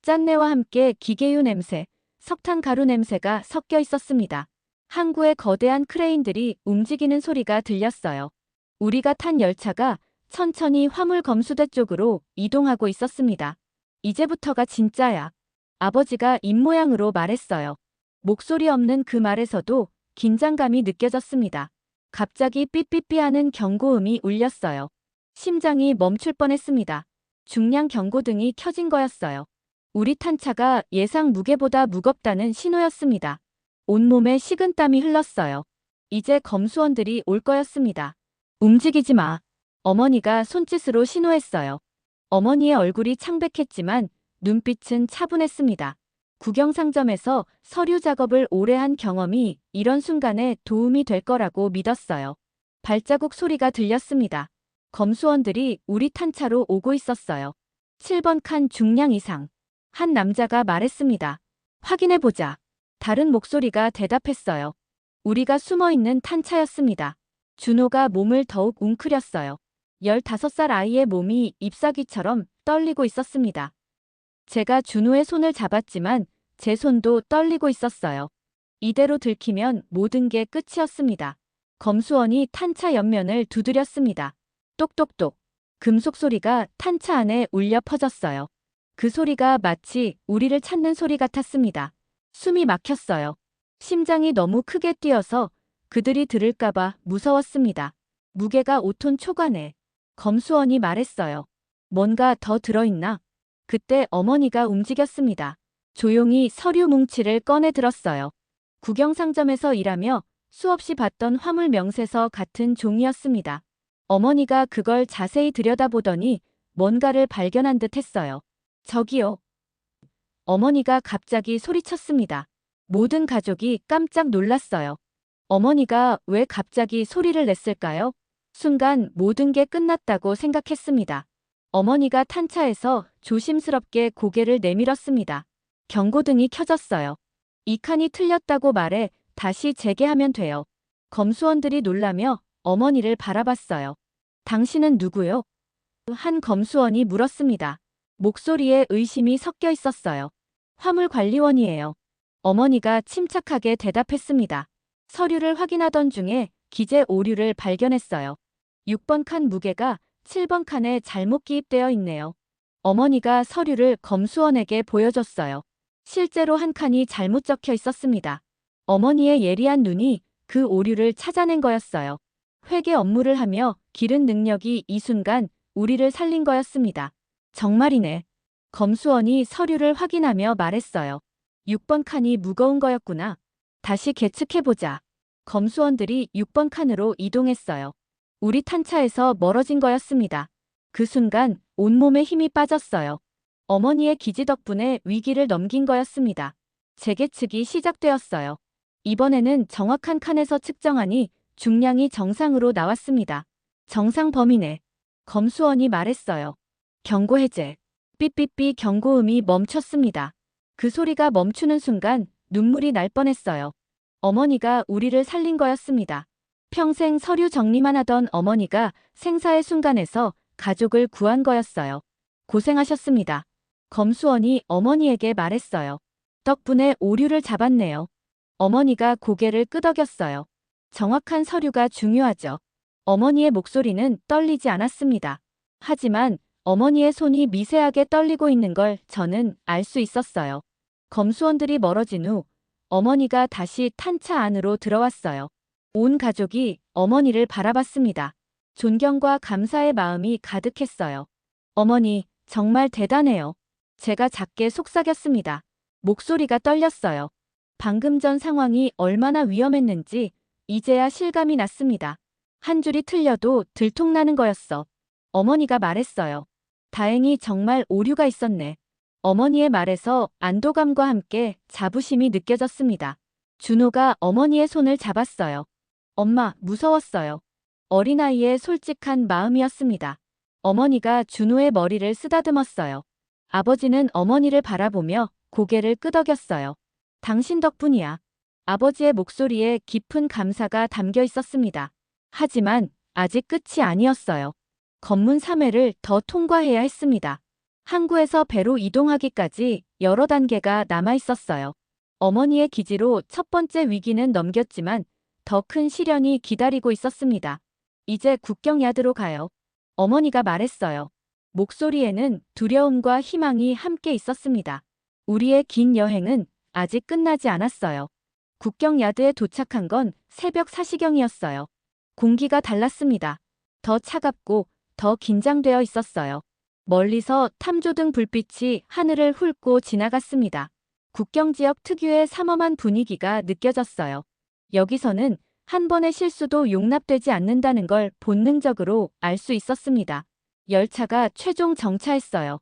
짠내와 함께 기계유 냄새, 석탄 가루 냄새가 섞여 있었습니다. 항구의 거대한 크레인들이 움직이는 소리가 들렸어요. 우리가 탄 열차가 천천히 화물 검수대 쪽으로 이동하고 있었습니다. 이제부터가 진짜야. 아버지가 입모양으로 말했어요. 목소리 없는 그 말에서도 긴장감이 느껴졌습니다. 갑자기 삐삐삐하는 경고음이 울렸어요. 심장이 멈출 뻔했습니다. 중량 경고등이 켜진 거였어요. 우리 탄차가 예상 무게보다 무겁다는 신호였습니다. 온몸에 식은땀이 흘렀어요. 이제 검수원들이 올 거였습니다. 움직이지 마. 어머니가 손짓으로 신호했어요. 어머니의 얼굴이 창백했지만 눈빛은 차분했습니다. 국영상점에서 서류 작업을 오래 한 경험이 이런 순간에 도움이 될 거라고 믿었어요. 발자국 소리가 들렸습니다. 검수원들이 우리 탄차로 오고 있었어요. 7번 칸 중량 이상. 한 남자가 말했습니다. 확인해보자. 다른 목소리가 대답했어요. 우리가 숨어있는 탄차였습니다. 준호가 몸을 더욱 웅크렸어요. 15살 아이의 몸이 잎사귀처럼 떨리고 있었습니다. 제가 준호의 손을 잡았지만 제 손도 떨리고 있었어요. 이대로 들키면 모든 게 끝이었습니다. 검수원이 탄차 옆면을 두드렸습니다. 똑똑똑. 금속 소리가 탄차 안에 울려 퍼졌어요. 그 소리가 마치 우리를 찾는 소리 같았습니다. 숨이 막혔어요. 심장이 너무 크게 뛰어서 그들이 들을까봐 무서웠습니다. 무게가 5톤 초과네. 검수원이 말했어요. 뭔가 더 들어있나? 그때 어머니가 움직였습니다. 조용히 서류 뭉치를 꺼내 들었어요. 국영상점에서 일하며 수없이 봤던 화물 명세서 같은 종이였습니다. 어머니가 그걸 자세히 들여다보더니 뭔가를 발견한 듯 했어요. 저기요. 어머니가 갑자기 소리쳤습니다. 모든 가족이 깜짝 놀랐어요. 어머니가 왜 갑자기 소리를 냈을까요? 순간 모든 게 끝났다고 생각했습니다. 어머니가 탄차에서 조심스럽게 고개를 내밀었습니다. 경고등이 켜졌어요. 이 칸이 틀렸다고 말해 다시 재개하면 돼요. 검수원들이 놀라며 어머니를 바라봤어요. 당신은 누구요? 한 검수원이 물었습니다. 목소리에 의심이 섞여 있었어요. 화물관리원이에요. 어머니가 침착하게 대답했습니다. 서류를 확인하던 중에 기재 오류를 발견했어요. 6번 칸 무게가 7번 칸에 잘못 기입되어 있네요. 어머니가 서류를 검수원에게 보여줬어요. 실제로 한 칸이 잘못 적혀 있었습니다. 어머니의 예리한 눈이 그 오류를 찾아낸 거였어요. 회계 업무를 하며 기른 능력이 이 순간 우리를 살린 거였습니다. 정말이네. 검수원이 서류를 확인하며 말했어요. 6번 칸이 무거운 거였구나. 다시 계측해보자. 검수원들이 6번 칸으로 이동했어요. 우리 탄차에서 멀어진 거였습니다. 그 순간 온몸에 힘이 빠졌어요. 어머니의 기지 덕분에 위기를 넘긴 거였습니다. 재계측이 시작되었어요. 이번에는 정확한 칸에서 측정하니 중량이 정상으로 나왔습니다. 정상 범위네. 검수원이 말했어요. 경고 해제. 삐삐삐 경고음이 멈췄습니다. 그 소리가 멈추는 순간 눈물이 날 뻔했어요. 어머니가 우리를 살린 거였습니다. 평생 서류 정리만 하던 어머니가 생사의 순간에서 가족을 구한 거였어요. 고생하셨습니다. 검수원이 어머니에게 말했어요. 덕분에 오류를 잡았네요. 어머니가 고개를 끄덕였어요. 정확한 서류가 중요하죠. 어머니의 목소리는 떨리지 않았습니다. 하지만 어머니의 손이 미세하게 떨리고 있는 걸 저는 알 수 있었어요. 검수원들이 멀어진 후 어머니가 다시 탄차 안으로 들어왔어요. 온 가족이 어머니를 바라봤습니다. 존경과 감사의 마음이 가득했어요. 어머니, 정말 대단해요. 제가 작게 속삭였습니다. 목소리가 떨렸어요. 방금 전 상황이 얼마나 위험했는지 이제야 실감이 났습니다. 한 줄이 틀려도 들통나는 거였어. 어머니가 말했어요. 다행히 정말 오류가 있었네. 어머니의 말에서 안도감과 함께 자부심이 느껴졌습니다. 준호가 어머니의 손을 잡았어요. 엄마, 무서웠어요. 어린아이의 솔직한 마음이었습니다. 어머니가 준호의 머리를 쓰다듬었어요. 아버지는 어머니를 바라보며 고개를 끄덕였어요. 당신 덕분이야. 아버지의 목소리에 깊은 감사가 담겨 있었습니다. 하지만 아직 끝이 아니었어요. 검문 3회를 더 통과해야 했습니다. 항구에서 배로 이동하기까지 여러 단계가 남아 있었어요. 어머니의 기지로 첫 번째 위기는 넘겼지만 더 큰 시련이 기다리고 있었습니다. 이제 국경야드로 가요. 어머니가 말했어요. 목소리에는 두려움과 희망이 함께 있었습니다. 우리의 긴 여행은 아직 끝나지 않았어요. 국경야드에 도착한 건 새벽 4시경이었어요. 공기가 달랐습니다. 더 차갑고 더 긴장되어 있었어요. 멀리서 탐조등 불빛이 하늘을 훑고 지나갔습니다. 국경지역 특유의 삼엄한 분위기가 느껴졌어요. 여기서는 한 번의 실수도 용납되지 않는다는 걸 본능적으로 알 수 있었습니다. 열차가 최종 정차했어요.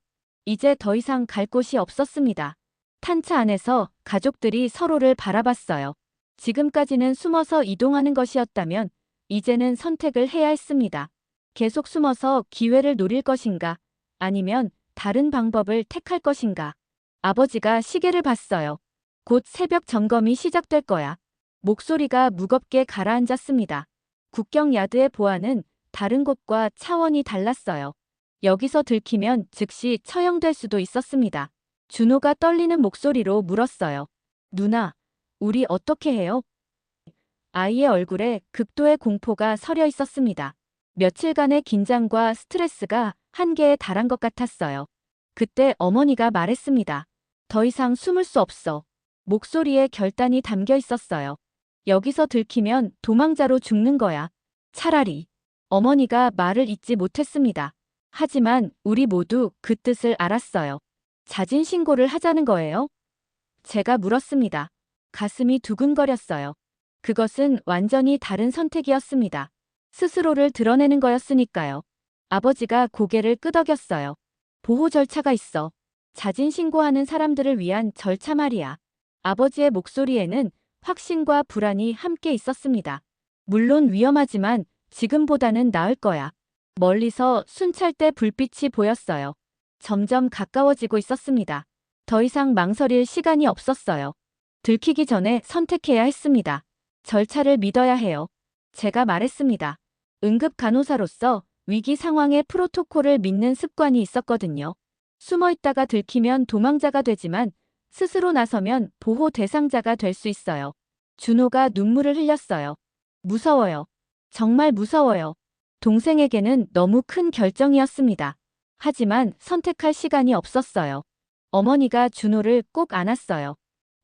이제 더 이상 갈 곳이 없었습니다. 탄차 안에서 가족들이 서로를 바라봤어요. 지금까지는 숨어서 이동하는 것이었다면 이제는 선택을 해야 했습니다. 계속 숨어서 기회를 노릴 것인가? 아니면 다른 방법을 택할 것인가? 아버지가 시계를 봤어요. 곧 새벽 점검이 시작될 거야. 목소리가 무겁게 가라앉았습니다. 국경야드의 보안은 다른 곳과 차원이 달랐어요. 여기서 들키면 즉시 처형될 수도 있었습니다. 준호가 떨리는 목소리로 물었어요. 누나, 우리 어떻게 해요? 아이의 얼굴에 극도의 공포가 서려 있었습니다. 며칠간의 긴장과 스트레스가 한계에 달한 것 같았어요. 그때 어머니가 말했습니다. 더 이상 숨을 수 없어. 목소리에 결단이 담겨 있었어요. 여기서 들키면 도망자로 죽는 거야. 차라리. 어머니가 말을 잇지 못했습니다. 하지만 우리 모두 그 뜻을 알았어요. 자진 신고를 하자는 거예요? 제가 물었습니다. 가슴이 두근거렸어요. 그것은 완전히 다른 선택이었습니다. 스스로를 드러내는 거였으니까요. 아버지가 고개를 끄덕였어요. 보호 절차가 있어. 자진 신고하는 사람들을 위한 절차 말이야. 아버지의 목소리에는 확신과 불안이 함께 있었습니다. 물론 위험하지만 지금보다는 나을 거야. 멀리서 순찰대 불빛이 보였어요. 점점 가까워지고 있었습니다. 더 이상 망설일 시간이 없었어요. 들키기 전에 선택해야 했습니다. 절차를 믿어야 해요. 제가 말했습니다. 응급 간호사로서 위기 상황의 프로토콜을 믿는 습관이 있었거든요. 숨어 있다가 들키면 도망자가 되지만 스스로 나서면 보호 대상자가 될 수 있어요. 준호가 눈물을 흘렸어요. 무서워요. 정말 무서워요. 동생에게는 너무 큰 결정이었습니다. 하지만 선택할 시간이 없었어요. 어머니가 준호를 꼭 안았어요.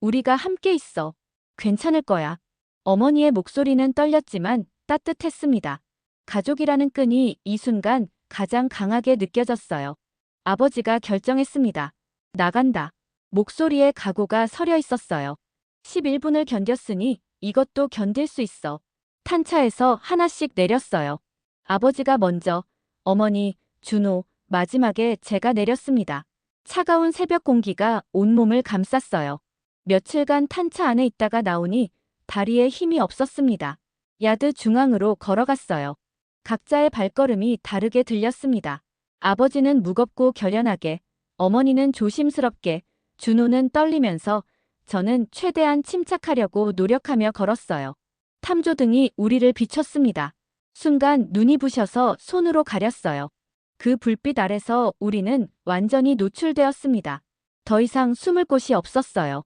우리가 함께 있어. 괜찮을 거야. 어머니의 목소리는 떨렸지만 따뜻했습니다. 가족이라는 끈이 이 순간 가장 강하게 느껴졌어요. 아버지가 결정했습니다. 나간다. 목소리에 각오가 서려 있었어요. 11분을 견뎠으니 이것도 견딜 수 있어. 탄차에서 하나씩 내렸어요. 아버지가 먼저, 어머니, 준호, 마지막에 제가 내렸습니다. 차가운 새벽 공기가 온몸을 감쌌어요. 며칠간 탄차 안에 있다가 나오니 다리에 힘이 없었습니다. 야드 중앙으로 걸어갔어요. 각자의 발걸음이 다르게 들렸습니다. 아버지는 무겁고 결연하게, 어머니는 조심스럽게, 준호는 떨리면서 저는 최대한 침착하려고 노력하며 걸었어요. 탐조등이 우리를 비췄습니다. 순간 눈이 부셔서 손으로 가렸어요. 그 불빛 아래서 우리는 완전히 노출되었습니다. 더 이상 숨을 곳이 없었어요.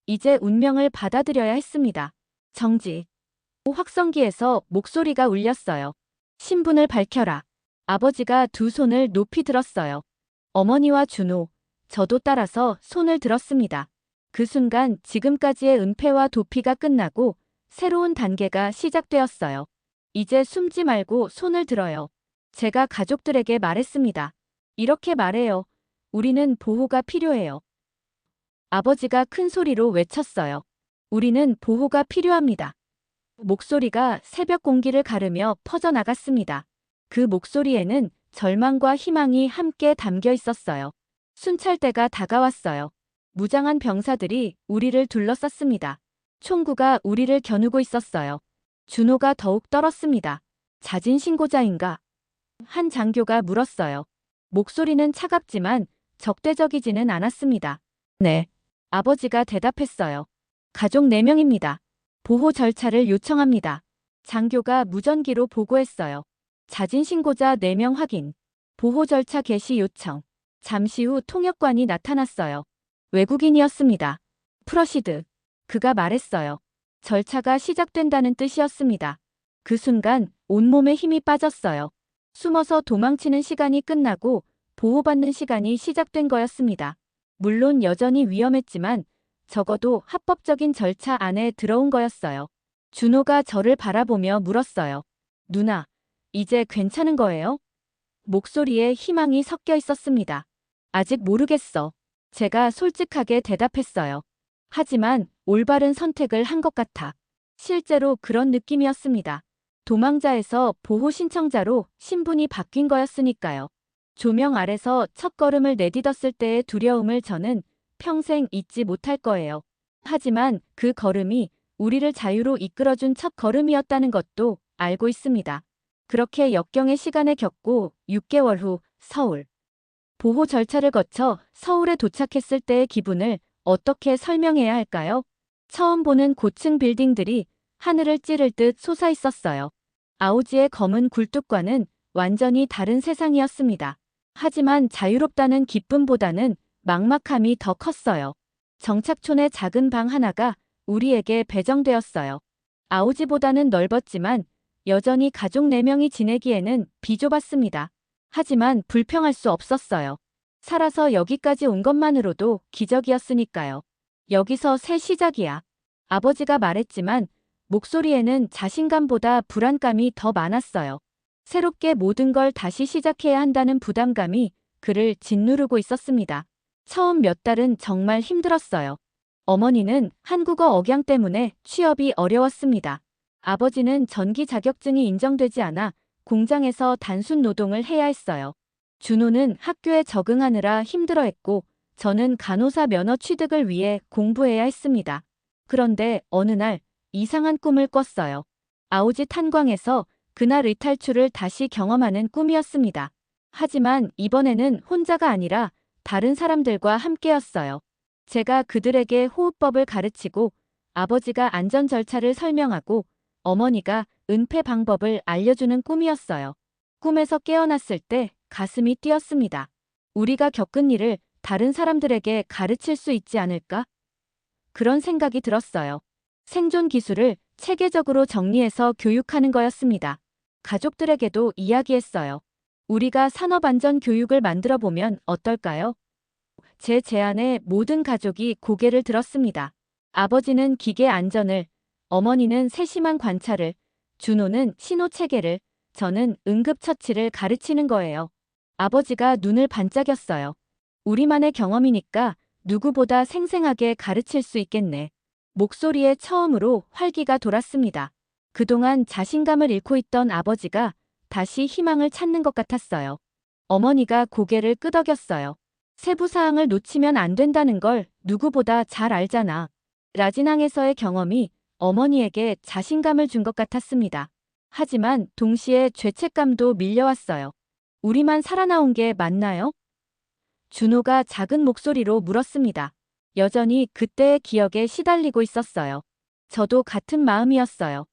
이제 운명을 받아들여야 했습니다. 정지. 확성기에서 목소리가 울렸어요. 신분을 밝혀라. 아버지가 두 손을 높이 들었어요. 어머니와 준호, 저도 따라서 손을 들었습니다. 그 순간 지금까지의 은폐와 도피가 끝나고 새로운 단계가 시작되었어요. 이제 숨지 말고 손을 들어요. 제가 가족들에게 말했습니다. 이렇게 말해요. 우리는 보호가 필요해요. 아버지가 큰 소리로 외쳤어요. 우리는 보호가 필요합니다. 목소리가 새벽 공기를 가르며 퍼져나갔습니다. 그 목소리에는 절망과 희망이 함께 담겨 있었어요. 순찰대가 다가왔어요. 무장한 병사들이 우리를 둘러쌌습니다. 총구가 우리를 겨누고 있었어요. 준호가 더욱 떨었습니다. 자진 신고자인가? 한 장교가 물었어요. 목소리는 차갑지만 적대적이지는 않았습니다. 네. 아버지가 대답했어요. 가족 4명입니다. 보호 절차를 요청합니다. 장교가 무전기로 보고했어요. 자진 신고자 4명 확인. 보호 절차 개시 요청. 잠시 후 통역관이 나타났어요. 외국인이었습니다. 프러시드. 그가 말했어요. 절차가 시작된다는 뜻이었습니다. 그 순간 온몸에 힘이 빠졌어요. 숨어서 도망치는 시간이 끝나고 보호받는 시간이 시작된 거였습니다. 물론 여전히 위험했지만 적어도 합법적인 절차 안에 들어온 거였어요. 준호가 저를 바라보며 물었어요. 누나, 이제 괜찮은 거예요? 목소리에 희망이 섞여 있었습니다. 아직 모르겠어. 제가 솔직하게 대답했어요. 하지만 올바른 선택을 한 것 같아. 실제로 그런 느낌이었습니다. 도망자에서 보호 신청자로 신분이 바뀐 거였으니까요. 조명 아래서 첫걸음을 내딛었을 때의 두려움을 저는 평생 잊지 못할 거예요. 하지만 그 걸음이 우리를 자유로 이끌어준 첫 걸음이었다는 것도 알고 있습니다. 그렇게 역경의 시간을 겪고 6개월 후 서울. 보호 절차를 거쳐 서울에 도착했을 때의 기분을 어떻게 설명해야 할까요? 처음 보는 고층 빌딩들이 하늘을 찌를 듯 솟아 있었어요. 아우지의 검은 굴뚝과는 완전히 다른 세상이었습니다. 하지만 자유롭다는 기쁨보다는 막막함이 더 컸어요. 정착촌의 작은 방 하나가 우리에게 배정되었어요. 아우지보다는 넓었지만 여전히 가족 4명이 지내기에는 비좁았습니다. 하지만 불평할 수 없었어요. 살아서 여기까지 온 것만으로도 기적이었으니까요. 여기서 새 시작이야. 아버지가 말했지만 목소리에는 자신감보다 불안감이 더 많았어요. 새롭게 모든 걸 다시 시작해야 한다는 부담감이 그를 짓누르고 있었습니다. 처음 몇 달은 정말 힘들었어요. 어머니는 한국어 억양 때문에 취업이 어려웠습니다. 아버지는 전기 자격증이 인정되지 않아 공장에서 단순 노동을 해야 했어요. 준호는 학교에 적응하느라 힘들어했고 저는 간호사 면허 취득을 위해 공부해야 했습니다. 그런데 어느 날 이상한 꿈을 꿨어요. 아우지 탄광에서 그날의 탈출을 다시 경험하는 꿈이었습니다. 하지만 이번에는 혼자가 아니라 다른 사람들과 함께였어요. 제가 그들에게 호흡법을 가르치고 아버지가 안전 절차를 설명하고 어머니가 은폐 방법을 알려주는 꿈이었어요. 꿈에서 깨어났을 때 가슴이 뛰었습니다. 우리가 겪은 일을 다른 사람들에게 가르칠 수 있지 않을까? 그런 생각이 들었어요. 생존 기술을 체계적으로 정리해서 교육하는 거였습니다. 가족들에게도 이야기했어요. 우리가 산업안전 교육을 만들어 보면 어떨까요? 제 제안에 모든 가족이 고개를 들었습니다. 아버지는 기계 안전을, 어머니는 세심한 관찰을, 준호는 신호 체계를, 저는 응급처치를 가르치는 거예요. 아버지가 눈을 반짝였어요. 우리만의 경험이니까 누구보다 생생하게 가르칠 수 있겠네. 목소리에 처음으로 활기가 돌았습니다. 그동안 자신감을 잃고 있던 아버지가 다시 희망을 찾는 것 같았어요. 어머니가 고개를 끄덕였어요. 세부 사항을 놓치면 안 된다는 걸 누구보다 잘 알잖아. 라진항에서의 경험이 어머니에게 자신감을 준 것 같았습니다. 하지만 동시에 죄책감도 밀려왔어요. 우리만 살아나온 게 맞나요? 준호가 작은 목소리로 물었습니다. 여전히 그때의 기억에 시달리고 있었어요. 저도 같은 마음이었어요.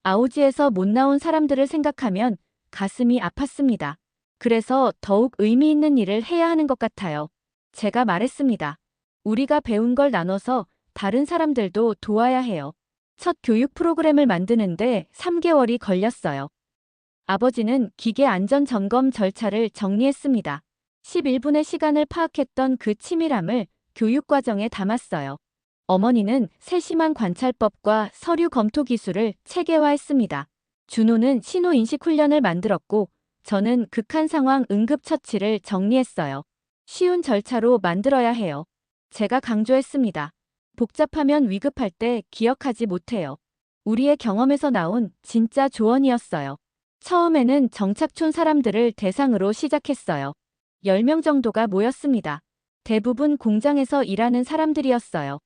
아우지에서 못 나온 사람들을 생각하면 가슴이 아팠습니다. 그래서 더욱 의미 있는 일을 해야 하는 것 같아요. 제가 말했습니다. 우리가 배운 걸 나눠서 다른 사람들도 도와야 해요. 첫 교육 프로그램을 만드는데 3개월이 걸렸어요. 아버지는 기계 안전 점검 절차를 정리했습니다. 11분의 시간을 파악했던 그 치밀함을 교육 과정에 담았어요. 어머니는 세심한 관찰법과 서류 검토 기술을 체계화했습니다. 준호는 신호 인식 훈련을 만들었고 저는 극한 상황 응급 처치를 정리했어요. 쉬운 절차로 만들어야 해요. 제가 강조했습니다. 복잡하면 위급할 때 기억하지 못해요. 우리의 경험에서 나온 진짜 조언이었어요. 처음에는 정착촌 사람들을 대상으로 시작했어요. 10명 정도가 모였습니다. 대부분 공장에서 일하는 사람들이었어요.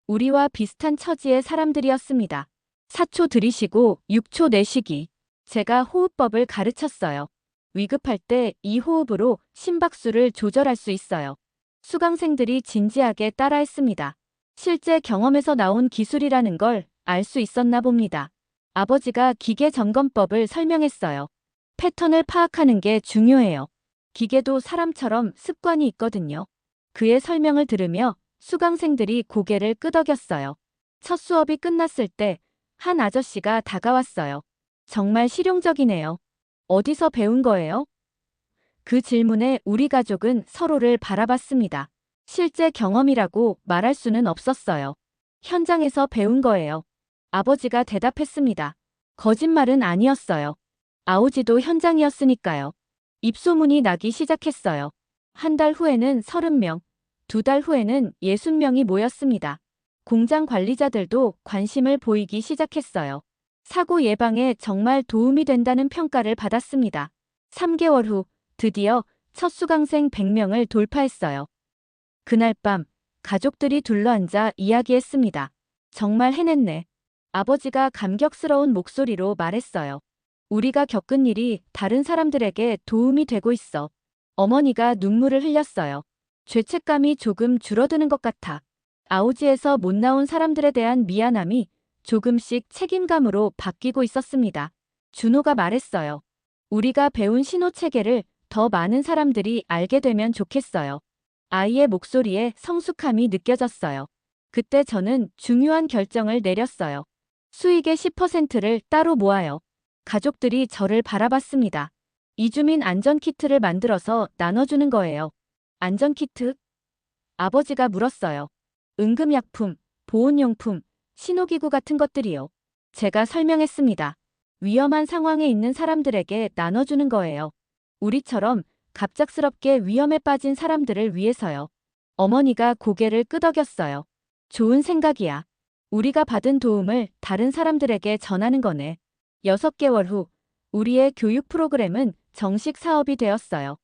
우리와 비슷한 처지의 사람들이었습니다. 4초 들이쉬고 6초 내쉬기. 제가 호흡법을 가르쳤어요. 위급할 때 이 호흡으로 심박수를 조절할 수 있어요. 수강생들이 진지하게 따라했습니다. 실제 경험에서 나온 기술이라는 걸 알 수 있었나 봅니다. 아버지가 기계 점검법을 설명했어요. 패턴을 파악하는 게 중요해요. 기계도 사람처럼 습관이 있거든요. 그의 설명을 들으며 수강생들이 고개를 끄덕였어요. 첫 수업이 끝났을 때 한 아저씨가 다가왔어요. 정말 실용적이네요. 어디서 배운 거예요? 그 질문에 우리 가족은 서로를 바라봤습니다. 실제 경험이라고 말할 수는 없었어요. 현장에서 배운 거예요. 아버지가 대답했습니다. 거짓말은 아니었어요. 아우지도 현장이었으니까요. 입소문이 나기 시작했어요. 한 달 후에는 30명, 2달 후에는 60명이 모였습니다. 공장 관리자들도 관심을 보이기 시작했어요. 사고 예방에 정말 도움이 된다는 평가를 받았습니다. 3개월 후 드디어 첫 수강생 100명을 돌파했어요. 그날 밤 가족들이 둘러앉아 이야기했습니다. 정말 해냈네. 아버지가 감격스러운 목소리로 말했어요. 우리가 겪은 일이 다른 사람들에게 도움이 되고 있어. 어머니가 눈물을 흘렸어요. 죄책감이 조금 줄어드는 것 같아. 아우지에서 못 나온 사람들에 대한 미안함이 조금씩 책임감으로 바뀌고 있었습니다. 준호가 말했어요. 우리가 배운 신호 체계를 더 많은 사람들이 알게 되면 좋겠어요. 아이의 목소리에 성숙함이 느껴졌어요. 그때 저는 중요한 결정을 내렸어요. 수익의 10%를 따로 모아요. 가족들이 저를 바라봤습니다. 이주민 안전키트를 만들어서 나눠주는 거예요. 안전키트? 아버지가 물었어요. 응급약품, 보온용품, 신호기구 같은 것들이요. 제가 설명했습니다. 위험한 상황에 있는 사람들에게 나눠주는 거예요. 우리처럼 갑작스럽게 위험에 빠진 사람들을 위해서요. 어머니가 고개를 끄덕였어요. 좋은 생각이야. 우리가 받은 도움을 다른 사람들에게 전하는 거네. 6개월 후 우리의 교육 프로그램은 정식 사업이 되었어요.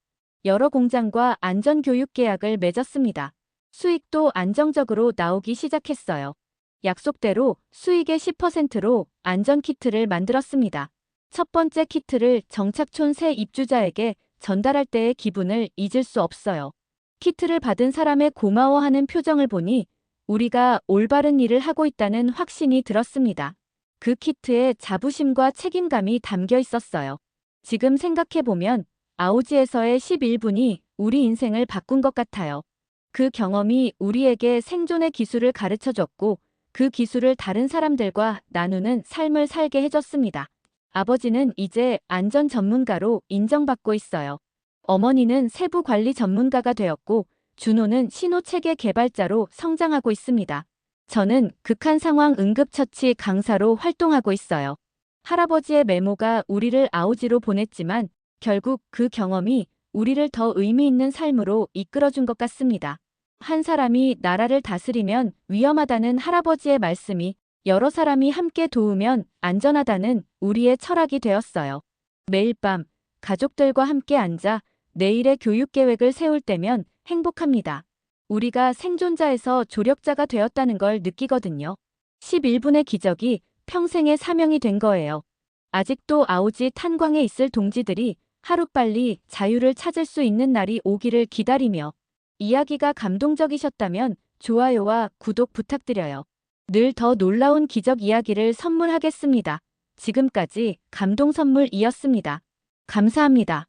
여러 공장과 안전교육 계약을 맺었습니다. 수익도 안정적으로 나오기 시작했어요. 약속대로 수익의 10%로 안전키트를 만들었습니다. 첫 번째 키트를 정착촌 새 입주자에게 전달할 때의 기분을 잊을 수 없어요. 키트를 받은 사람의 고마워하는 표정을 보니 우리가 올바른 일을 하고 있다는 확신이 들었습니다. 그 키트에 자부심과 책임감이 담겨 있었어요. 지금 생각해보면 아우지에서의 11분이 우리 인생을 바꾼 것 같아요. 그 경험이 우리에게 생존의 기술을 가르쳐줬고 그 기술을 다른 사람들과 나누는 삶을 살게 해줬습니다. 아버지는 이제 안전 전문가로 인정받고 있어요. 어머니는 세부 관리 전문가가 되었고 준호는 신호체계 개발자로 성장하고 있습니다. 저는 극한 상황 응급처치 강사로 활동하고 있어요. 할아버지의 메모가 우리를 아우지로 보냈지만 결국 그 경험이 우리를 더 의미 있는 삶으로 이끌어준 것 같습니다. 한 사람이 나라를 다스리면 위험하다는 할아버지의 말씀이 여러 사람이 함께 도우면 안전하다는 우리의 철학이 되었어요. 매일 밤 가족들과 함께 앉아 내일의 교육 계획을 세울 때면 행복합니다. 우리가 생존자에서 조력자가 되었다는 걸 느끼거든요. 11분의 기적이 평생의 사명이 된 거예요. 아직도 아우지 탄광에 있을 동지들이 하루빨리 자유를 찾을 수 있는 날이 오기를 기다리며 이야기가 감동적이셨다면 좋아요와 구독 부탁드려요. 늘 더 놀라운 기적 이야기를 선물하겠습니다. 지금까지 감동 선물이었습니다. 감사합니다.